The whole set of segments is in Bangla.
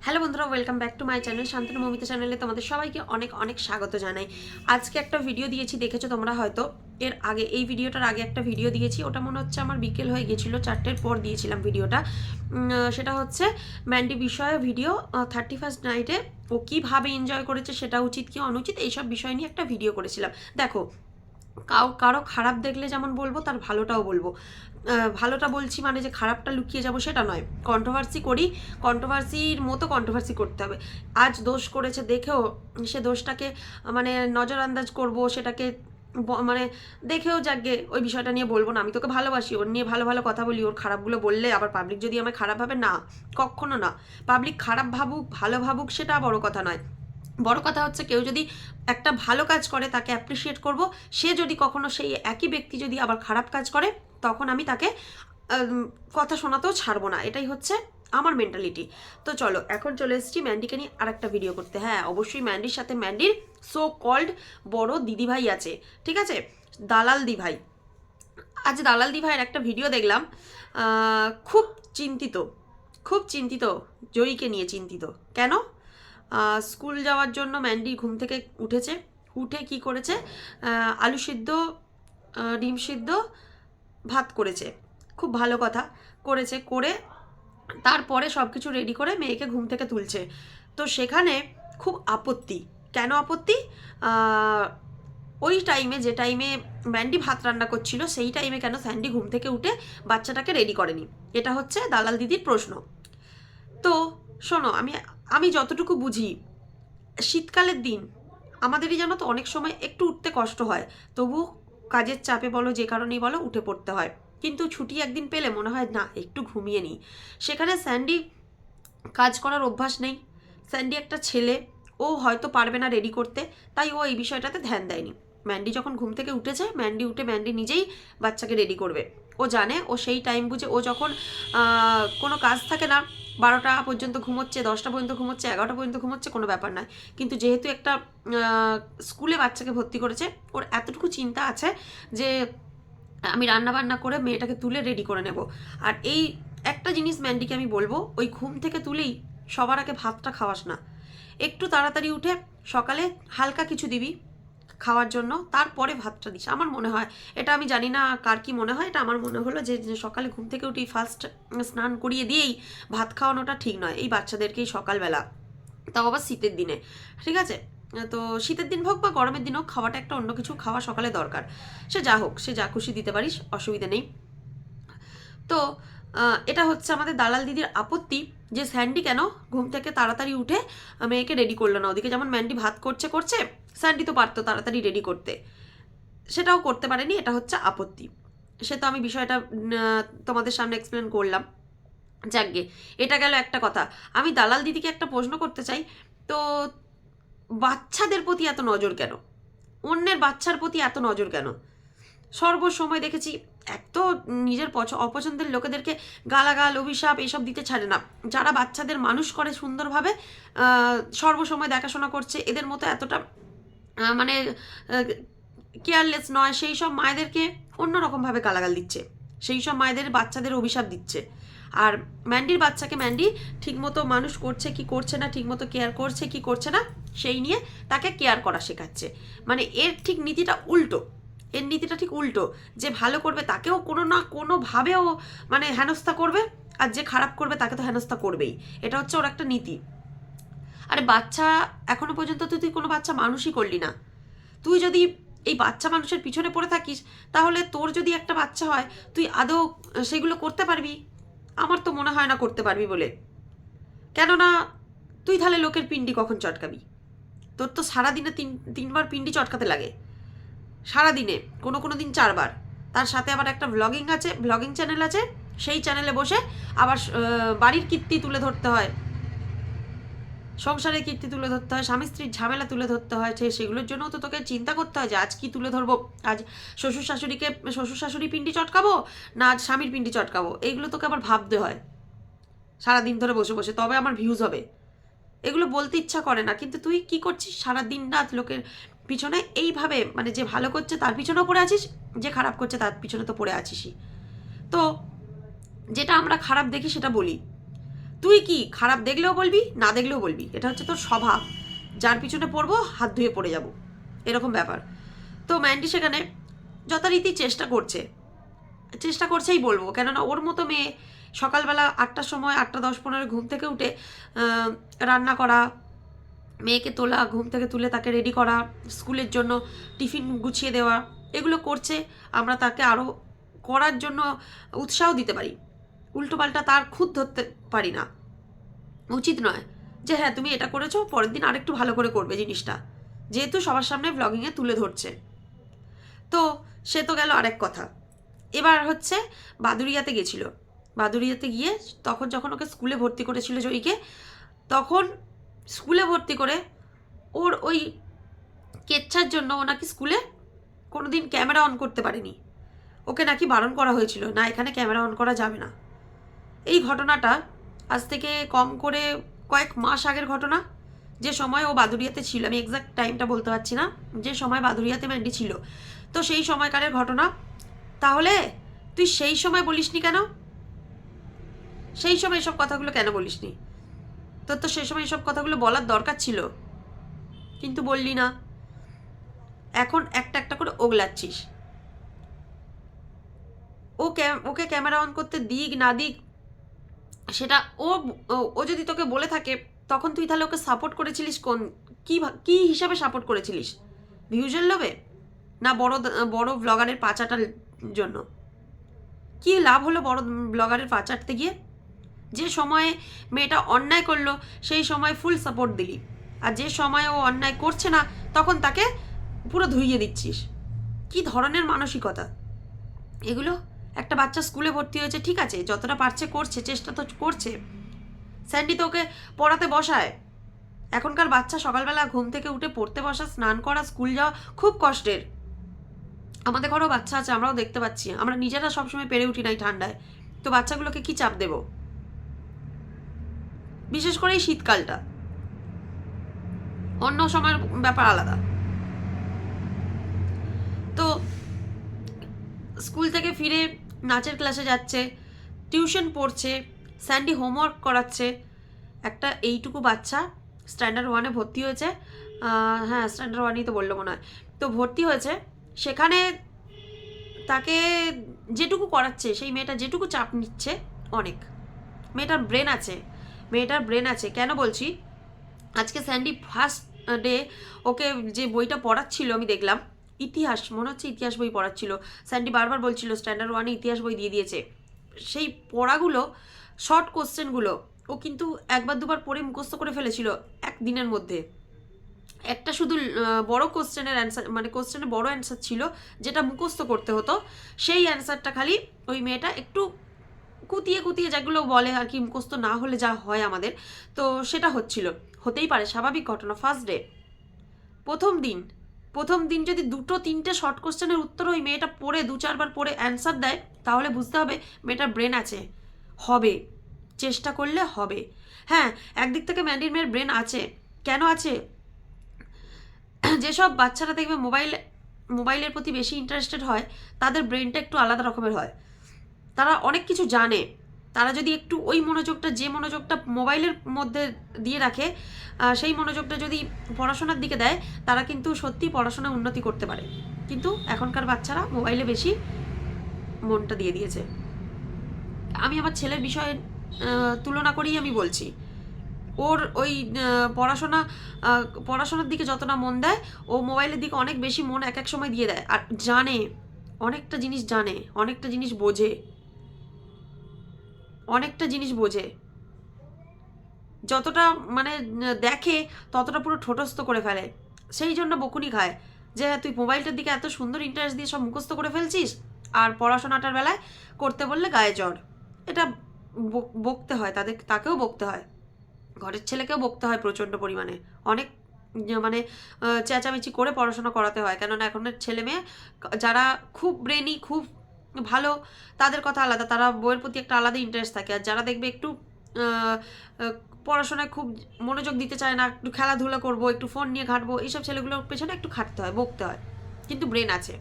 হ্যালো বন্ধুরা, welcome back to my channel Shantanu Mamita চ্যানেলে তোমাদের সবাইকে অনেক অনেক স্বাগত জানাই। আজকে একটা ভিডিও দিয়েছি, দেখেছো তোমরা হয়তো। এর আগে এই ভিডিওটার আগে একটা ভিডিও দিয়েছি, ওটা মনে হচ্ছে আমার বিকেল হয়ে গেছিলো, 4টের পর দিয়েছিলাম ভিডিওটা। সেটা হচ্ছে ম্যান্ডি বিষয়ে ভিডিও। 31st নাইটে ও কীভাবে এনজয় করেছে, সেটা উচিত কি অনুচিত, এইসব বিষয় নিয়ে একটা ভিডিও করেছিলাম। দেখো, কারো খারাপ দেখলে যেমন বলবো, তার ভালোটাও বলবো। ভালোটা বলছি মানে যে খারাপটা লুকিয়ে যাব সেটা নয়। কন্ট্রোভার্সি করি, কন্ট্রোভার্সির মতো কন্ট্রোভার্সি করতে হবে। আজ দোষ করেছে দেখেও সে দোষটাকে মানে নজরআন্দাজ করব, সেটাকে মানে দেখেও যাকগে ওই বিষয়টা নিয়ে বলবো না। আমি তোকে ভালোবাসি, ওর নিয়ে ভালো ভালো কথা বলি, ওর খারাপগুলো বললে আবার পাবলিক যদি আমায় খারাপ ভাবে, না, কখনো না। পাবলিক খারাপ ভাবুক ভালো ভাবুক সেটা বড় কথা নয়। বড় কথা হচ্ছে কেউ যদি একটা ভালো কাজ করে তাকে অ্যাপ্রিসিয়েট করব। সে যদি কখনো সেই একই ব্যক্তি যদি আবার খারাপ কাজ করে, তখন আমি তাকে কথা শোনাতেও ছাড়বো না। এটাই হচ্ছে আমার মেন্টালিটি। তো চলো, এখন চলে এসেছি ম্যান্ডিকে নিয়ে আর একটা ভিডিও করতে। হ্যাঁ, অবশ্যই ম্যান্ডির সাথে ম্যান্ডির সো কল্ড বড় দিদিভাই আছে, ঠিক আছে, দালাল দিভাই। আজ দালাল দিভাইয়ের একটা ভিডিও দেখলাম। খুব চিন্তিত, খুব চিন্তিত, জয়ীকে নিয়ে চিন্তিত। কেন? স্কুল যাওয়ার জন্য ম্যান্ডি ঘুম থেকে উঠেছে, উঠে কি করেছে, আলু সিদ্ধ, ডিম সিদ্ধ, ভাত করেছে। খুব ভালো কথা করেছে, করে তারপরে সব কিছু রেডি করে মেয়েকে ঘুম থেকে তুলছে। তো সেখানে খুব আপত্তি। কেন আপত্তি? ওই টাইমে, যে টাইমে ম্যান্ডি ভাত রান্না করছিল, সেই টাইমে কেন স্যান্ডি ঘুম থেকে উঠে বাচ্চাটাকে রেডি করেনি? এটা হচ্ছে দালাল দিদির প্রশ্ন। তো শোনো, আমি আমি যতটুকু বুঝি, শীতকালের দিন আমাদেরই জানো তো অনেক সময় একটু উঠতে কষ্ট হয়, তবু কাজের চাপে বলো, যে কারণেই বলো, উঠে পড়তে হয়। কিন্তু ছুটি একদিন পেলে মনে হয় না, একটু ঘুমিয়ে নিই। সেখানে স্যান্ডি কাজ করার অভ্যাস নেই, স্যান্ডি একটা ছেলে, ও হয়তো পারবে না রেডি করতে, তাই ও এই বিষয়টাতে ধ্যান দেয়নি। ম্যান্ডি যখন ঘুম থেকে উঠেছে, ম্যান্ডি নিজেই বাচ্চাকে রেডি করবে। ও জানে, ও সেই টাইম বুঝে, ও যখন কোনো কাজ থাকে না, 12টা পর্যন্ত ঘুমোচ্ছে, 10টা পর্যন্ত ঘুমোচ্ছে, 11টা পর্যন্ত ঘুমোচ্ছে, কোনো ব্যাপার নয়। কিন্তু যেহেতু একটা স্কুলে বাচ্চাকে ভর্তি করেছে, ওর এতটুকু চিন্তা আছে যে আমি রান্না বান্না করে মেয়েটাকে তুলে রেডি করে নেব। আর এই একটা জিনিস ম্যান্ডিকে আমি বলবো, ওই ঘুম থেকে তুলেই সবার আগে ভাতটা খাওয়াস না। একটু তাড়াতাড়ি উঠে সকালে হালকা কিছু দিবি খাওয়ার জন্য, তারপরে ভাতটা দিস। আমার মনে হয় এটা, আমি জানি না কার কি মনে হয়, এটা আমার মনে হলো যে সকালে ঘুম থেকে উঠেই ফার্স্ট স্নান করিয়ে দিয়েই ভাত খাওয়ানোটা ঠিক নয় এই বাচ্চাদেরকেই সকালবেলা, তাও আবার শীতের দিনে। ঠিক আছে, তো শীতের দিন হোক বা গরমের দিন হোক, খাওয়াটা একটা অন্য কিছু খাওয়া সকালে দরকার। সে যা হোক, সে যা খুশি দিতে পারিস, অসুবিধা নেই। তো এটা হচ্ছে আমাদের দালাল দিদির আপত্তি, যে স্যান্ডি কেন ঘুম থেকে তাড়াতাড়ি উঠে মেয়েকে রেডি করলো না। ওদিকে যেমন ম্যান্ডি ভাত করছে, স্যান্ডি তো পারতো তাড়াতাড়ি রেডি করতে, সেটাও করতে পারেনি। এটা হচ্ছে আপত্তি। সে তো আমি বিষয়টা তোমাদের সামনে এক্সপ্লেন করলাম। যাকগে, এটা গেল একটা কথা। আমি দালাল দিদিকে একটা প্রশ্ন করতে চাই। তো বাচ্চাদের প্রতি এত নজর কেন? অন্যের বাচ্চার প্রতি এত নজর কেন? সর্বসময় দেখেছি, এক তো নিজের অপছন্দের লোকেদেরকে গালাগাল, অভিশাপ এইসব দিতে ছাড়ে না। যারা বাচ্চাদের মানুষ করে সুন্দরভাবে, সর্বসময় দেখাশোনা করছে, এদের মতো এতটা মানে কেয়ারলেস নয়, সেই সব মায়েদেরকে অন্যরকমভাবে গালাগাল দিচ্ছে, সেই সব মায়েদের বাচ্চাদের অভিশাপ দিচ্ছে। আর ম্যান্ডির বাচ্চাকে ম্যান্ডি ঠিকমতো মানুষ করছে কি করছে না, ঠিকমতো কেয়ার করছে কি করছে না, সেই নিয়ে তাকে কেয়ার করা শেখাচ্ছে। মানে এর ঠিক নীতিটা উল্টো, এর নীতিটা ঠিক উল্টো। যে ভালো করবে তাকেও কোনো না কোনোভাবেও মানে হেনস্থা করবে, আর যে খারাপ করবে তাকে তো হেনস্থা করবেই। এটা হচ্ছে ওর একটা নীতি। আরে বাচ্চা, এখনো পর্যন্ত তুই কোনো বাচ্চা মানুষই করলি না। তুই যদি এই বাচ্চা মানুষের পিছনে পড়ে থাকিস, তাহলে তোর যদি একটা বাচ্চা হয়, তুই আদৌ সেগুলো করতে পারবি? আমার তো মনে হয় না করতে পারবি বলে। কেননা তুই তাহলে লোকের পিন্ডি কখন চটকাবি? তোর তো সারাদিনে তিনবার পিন্ডি চটকাতে লাগে, সারাদিনে কোনো দিন 4বার। তার সাথে আবার একটা ব্লগিং চ্যানেল আছে, সেই চ্যানেলে বসে আবার বাড়ির কীর্তি তুলে ধরতে হয়, সংসারের কীর্তি তুলে ধরতে হয়, স্বামী স্ত্রীর ঝামেলা তুলে ধরতে হয়। সেগুলোর জন্যও তো তোকে চিন্তা করতে হয় যে আজ কি তুলে ধরবো, আজ শ্বশুর শাশুড়ি পিন্ডি চটকাবো, না আজ স্বামীর পিন্ডি চটকাবো। এইগুলো তোকে আবার ভাবতে হয় সারাদিন ধরে বসে বসে, তবে আমার ভিউজ হবে। এগুলো বলতে ইচ্ছা করে না, কিন্তু তুই কি করছিস সারাদিন রাত লোকের পিছনে এইভাবে, মানে যে ভালো করছে তার পিছনেও পড়ে আছিস, যে খারাপ করছে তার পিছনে তো পড়ে আছিসই। তো যেটা আমরা খারাপ দেখি সেটা বলি। তুই কি খারাপ দেখলেও বলবি, না দেখলেও বলবি, এটা হচ্ছে তোর স্বভাব। যার পিছনে পড়বো হাত ধুয়ে পড়ে যাব, এরকম ব্যাপার। তো ম্যান্ডি সেখানে যথারীতি চেষ্টা করছেই বলবো, কেননা ওর মতো মেয়ে সকালবেলা 8টার সময় 8:10-15 ঘুম থেকে উঠে রান্না করা, মেয়েকে তোলা, ঘুম থেকে তুলে তাকে রেডি করা, স্কুলের জন্য টিফিন গুছিয়ে দেওয়া, এগুলো করছে। আমরা তাকে আরও করার জন্য উৎসাহ দিতে পারি, উল্টোপাল্টা তার খুঁত ধরতে পারি না। উচিত নয় যে হ্যাঁ তুমি এটা করেছো, পরের দিন আরেকটু ভালো করে করবে জিনিসটা, যেহেতু সবার সামনে ব্লগিংয়ে তুলে ধরছে। তো সে তো গেল আরেক কথা। এবার হচ্ছে বাদুড়িয়াতে গেছিল। বাদুড়িয়াতে গিয়ে তখন যখন ওকে স্কুলে ভর্তি করেছিল জয়ীকে, তখন স্কুলে ভর্তি করে ওর ওই কেচ্ছার জন্য ও নাকি স্কুলে কোনোদিন ক্যামেরা অন করতে পারেনি। ওকে নাকি বারণ করা হয়েছিল, না এখানে ক্যামেরা অন করা যাবে না। এই ঘটনাটা আজ থেকে কম করে কয়েক মাস আগের ঘটনা, যে সময় ও বাদুড়িয়াতে ছিল। আমি এক্সাক্ট টাইমটা বলতে পারছি না, যে সময় বাদুড়িয়াতে ম্যান্ডি ছিল। তো সেই সময়কারের ঘটনা। তাহলে তুই সেই সময় বলিসনি কেন? সেই সময় এসব কথাগুলো কেন বলিসনি? তোর তো সেই সময় এসব কথাগুলো বলার দরকার ছিল, কিন্তু বললি না। এখন একটা একটা করে ওগলাচ্ছিস। ওকে ক্যামেরা অন করতে দিক না দিক সেটা ও যদি তোকে বলে থাকে, তখন তুই তাহলে ওকে সাপোর্ট করেছিলিস কি হিসাবে সাপোর্ট করেছিলিস? ভিউজের লোভে, না বড় ব্লগারের পাচাটার জন্য? কি লাভ হলো বড় ব্লগারের পাচারতে গিয়ে? যে সময়ে মেয়েটা অন্যায় করলো সেই সময় ফুল সাপোর্ট দিলি, আর যে সময় ও অন্যায় করছে না তখন তাকে পুরো ধুইয়ে দিচ্ছিস। কি ধরনের মানসিকতা এগুলো? একটা বাচ্চা স্কুলে ভর্তি হয়েছে, ঠিক আছে, যতটা পারছে করছে, চেষ্টা তো করছে। স্যান্ডি তো ওকে পড়াতে বসায়। এখনকার বাচ্চা সকালবেলা ঘুম থেকে উঠে পড়তে বসা, স্নান করা, স্কুল যাওয়া খুব কষ্টের। আমাদের ঘরেও বাচ্চা আছে, আমরাও দেখতে পাচ্ছি। আমরা নিজেরা সবসময় পেরে উঠি নাই ঠান্ডায়, তো বাচ্চাগুলোকে কি চাপ দেব? বিশেষ করে এই শীতকালটা, অন্য সময়ের ব্যাপার আলাদা। তো স্কুল থেকে ফিরে নাচের ক্লাসে যাচ্ছে, টিউশন পড়ছে, স্যান্ডি হোমওয়ার্ক করাচ্ছে। একটা এইটুকু বাচ্চা স্ট্যান্ডার্ড 1-এ ভর্তি হয়েছে। হ্যাঁ, স্ট্যান্ডার্ড 1-ই তো বললো মনে হয়। তো ভর্তি হয়েছে, সেখানে তাকে যেটুকু করাচ্ছে, সেই মেয়েটা যেটুকু চাপ নিচ্ছে, অনেক। মেয়েটার ব্রেন আছে। কেন বলছি? আজকে স্যান্ডি ফার্স্ট ডে ওকে যে বইটা পড়াচ্ছিল আমি দেখলাম, ইতিহাস, মনে হচ্ছে ইতিহাস বই পড়াচ্ছিল। স্যান্ডি বারবার বলছিল স্ট্যান্ডার্ড 1-এ ইতিহাস বই দিয়ে দিয়েছে। সেই পড়াগুলো, শর্ট কোশ্চেনগুলো ও কিন্তু একবার দুবার পড়ে মুখস্থ করে ফেলেছিল একদিনের মধ্যে। একটা শুধু বড় কোশ্চেনের অ্যান্সার, মানে কোশ্চেনের বড় অ্যান্সার ছিল যেটা মুখস্থ করতে হতো, সেই অ্যান্সারটা খালি ওই মেয়েটা একটু কুতিয়ে যেগুলো বলে আর কি, মুখস্থ না হলে যা হয় আমাদের, তো সেটা হচ্ছিল। হতেই পারে, স্বাভাবিক ঘটনা। ফার্স্ট ডে, প্রথম দিন যদি 2-3টে শর্ট কোশ্চেনের উত্তর ওই মেয়েটা পড়ে 2-4 বার পড়ে অ্যান্সার দেয়, তাহলে বুঝতে হবে মেয়েটার ব্রেন আছে, হবে, চেষ্টা করলে হবে। হ্যাঁ, একদিক থেকে ম্যান্ডির মেয়ের ব্রেন আছে। কেন আছে? যেসব বাচ্চারা দেখবে মোবাইলের প্রতি বেশি ইন্টারেস্টেড হয়, তাদের ব্রেনটা একটু আলাদা রকমের হয়। তারা অনেক কিছু জানে। তারা যদি একটু ওই মনোযোগটা, যে মনোযোগটা মোবাইলের মধ্যে দিয়ে রাখে, সেই মনোযোগটা যদি পড়াশোনার দিকে দেয়, তারা কিন্তু সত্যি পড়াশোনায় উন্নতি করতে পারে। কিন্তু এখনকার বাচ্চারা মোবাইলে বেশি মনটা দিয়ে দিয়েছে। আমি আমার ছেলের বিষয়ে তুলনা করেই আমি বলছি। ওর ওই পড়াশোনার দিকে যতটা মন দেয়, ও মোবাইলের দিকে অনেক বেশি মন এক সময় দিয়ে দেয়। আর জানে, অনেকটা জিনিস বোঝে, যতটা মানে দেখে ততটা পুরো ঠোঁটস্থ করে ফেলে। সেই জন্য বকুনি খায় যে তুই মোবাইলটার দিকে এত সুন্দর ইন্টারেস্ট দিয়ে সব মুখস্থ করে ফেলছিস, আর পড়াশোনাটার বেলায় করতে বললে গায়ে জ্বর। এটা বকতে হয়, তাকেও বকতে হয়, ঘরের ছেলেকেও বকতে হয় প্রচণ্ড পরিমাণে। অনেক মানে চেঁচামেচি করে পড়াশোনা করাতে হয়, কেননা এখনের ছেলে মেয়ে যারা খুব ব্রেনি, খুব ভালো, তাদের কথা আলাদা, তারা বইয়ের প্রতি একটা আলাদা ইন্টারেস্ট থাকে। আর যারা দেখবে একটু পড়াশোনায় খুব মনোযোগ দিতে চায় না, একটু খেলাধুলা করবো, একটু ফোন নিয়ে ঘাঁটবো, এইসব ছেলেগুলোর পেছনে একটু খাটতে হয়, বকতে হয়। কিন্তু ব্রেন আছে,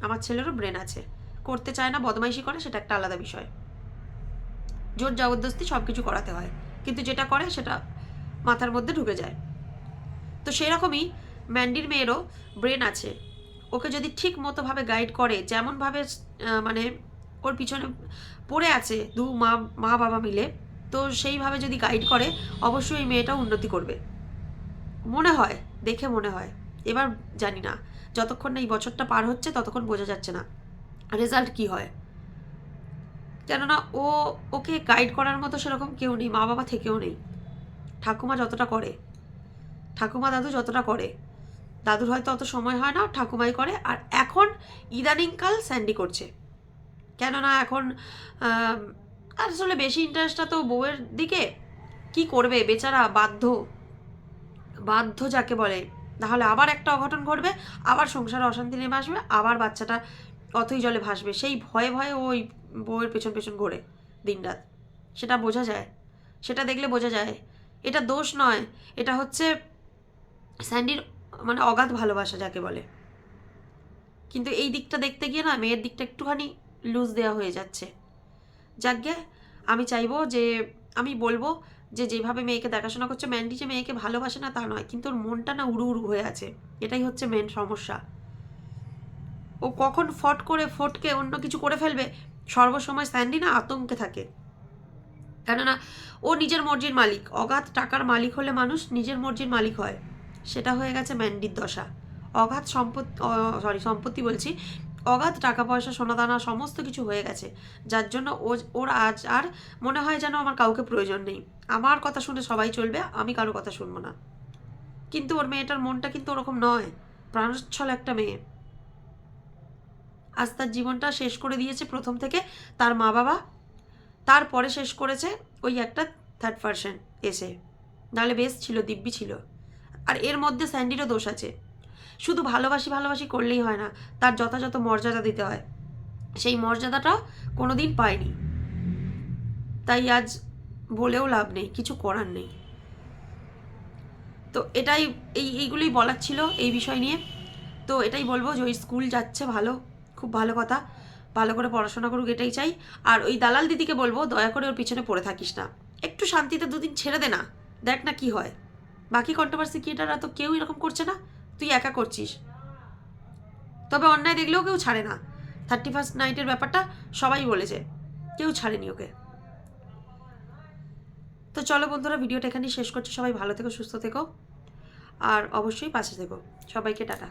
আমার ছেলেরও ব্রেন আছে। করতে চায় না, বদমাইশি করে, সেটা একটা আলাদা বিষয়। জোর জবরদস্তি সব কিছু করাতে হয়, কিন্তু যেটা করে সেটা মাথার মধ্যে ঢুকে যায়। তো সেরকমই ম্যান্ডির মেয়েরও ব্রেন আছে, ওকে যদি ঠিক মতোভাবে গাইড করে, যেমনভাবে মানে ওর পিছনে পড়ে আছে মা বাবা মিলে, তো সেইভাবে যদি গাইড করে অবশ্যই এই মেয়েটাও উন্নতি করবে মনে হয়, দেখে মনে হয়। এবার জানি না, যতক্ষণ না এই বছরটা পার হচ্ছে ততক্ষণ বোঝা যাচ্ছে না রেজাল্ট কি হয়। কেননা ওকে গাইড করার মতো সেরকম কেউ নেই, মা বাবা থেকেও নেই। ঠাকুমা যতটা করে, ঠাকুমা দাদু যতটা করে, দাদুর হয়তো অত সময় হয় না, ঠাকুমাই করে। আর এখন ইদানিংকাল স্যান্ডি করছে, কেননা এখন আসলে বেশি ইন্টারেস্টটা তো বউয়ের দিকে। কি করবে বেচারা, বাধ্য যাকে বলে, তাহলে আবার একটা অঘটন ঘটবে, আবার সংসারে অশান্তি নেমে আসবে, আবার বাচ্চাটা অথই জলে ভাসবে। সেই ভয়ে ভয়ে ওই বউয়ের পেছন পেছন ঘোরে দিনরাত। সেটা বোঝা যায়, সেটা দেখলে বোঝা যায়। এটা দোষ নয়, এটা হচ্ছে স্যান্ডির মানে অগাধ ভালোবাসা যাকে বলে। কিন্তু এই দিকটা দেখতে গিয়ে না মেয়ের দিকটা একটুখানি লুজ দেওয়া হয়ে যাচ্ছে। যাকে আমি চাইবো যে, আমি বলবো যে যেভাবে মেয়েকে দেখাশোনা করছে, ম্যান্ডি যে মেয়েকে ভালোবাসে না তা নয়, কিন্তু ওর মনটা না উড়ু উড়ু হয়ে আছে, এটাই হচ্ছে মেন সমস্যা। ও কখন ফটকে অন্য কিছু করে ফেলবে সর্বসময় স্যান্ডি না আতঙ্কে থাকে। কেননা ও নিজের মর্জির মালিক, অগাধ টাকার মালিক হলে মানুষ নিজের মর্জির মালিক হয়, সেটা হয়ে গেছে ম্যান্ডির দশা। অগাধ সম্পত্তি বলছি, অগাধ টাকা পয়সা সোনাদানা সমস্ত কিছু হয়ে গেছে, যার জন্য ওর আজ আর মনে হয় যেন আমার কাউকে প্রয়োজন নেই, আমার কথা শুনে সবাই চলবে, আমি কারো কথা শুনবো না। কিন্তু ওর মেয়েটার মনটা কিন্তু ওরকম নয়, প্রাণোচ্ছল একটা মেয়ে। আজ তার জীবনটা শেষ করে দিয়েছে প্রথম থেকে তার মা বাবা, তারপরে শেষ করেছে ওই একটা থার্ড পার্সন এসে, নাহলে বেশ ছিল, দিব্যি ছিল। আর এর মধ্যে স্যান্ডিরও দোষ আছে, শুধু ভালোবাসি করলেই হয় না, তার যথাযথ মর্যাদা দিতে হয়, সেই মর্যাদাটা কোনোদিন পায়নি। তাই আজ বলেও লাভ নেই, কিছু করার নেই। তো এটাই এইগুলোই বলার ছিল এই বিষয় নিয়ে। তো এটাই বলবো যে ওই স্কুল যাচ্ছে ভালো, খুব ভালো কথা, ভালো করে পড়াশোনা করুক এটাই চাই। আর ওই দালাল দিদিকে বলবো দয়া করে ওর পিছনে পড়ে থাকিস না, একটু শান্তিতে দুদিন ছেড়ে দে না, দেখ না কি হয়। বাকি কন্ট্রোভার্সি ক্রিয়েটাররা তো কেউ এরকম করছে না, তুই একা করছিস। তবে অন্যায় দেখলেও কেউ ছাড়ে না, 31st নাইটের ব্যাপারটা সবাই বলেছে, কেউ ছাড়েনি ওকে। তো চলো বন্ধুরা, ভিডিওটা এখানেই শেষ করছি। সবাই ভালো থেকো, সুস্থ থেকো, আর অবশ্যই পাশে থেকো। সবাইকে টাটা।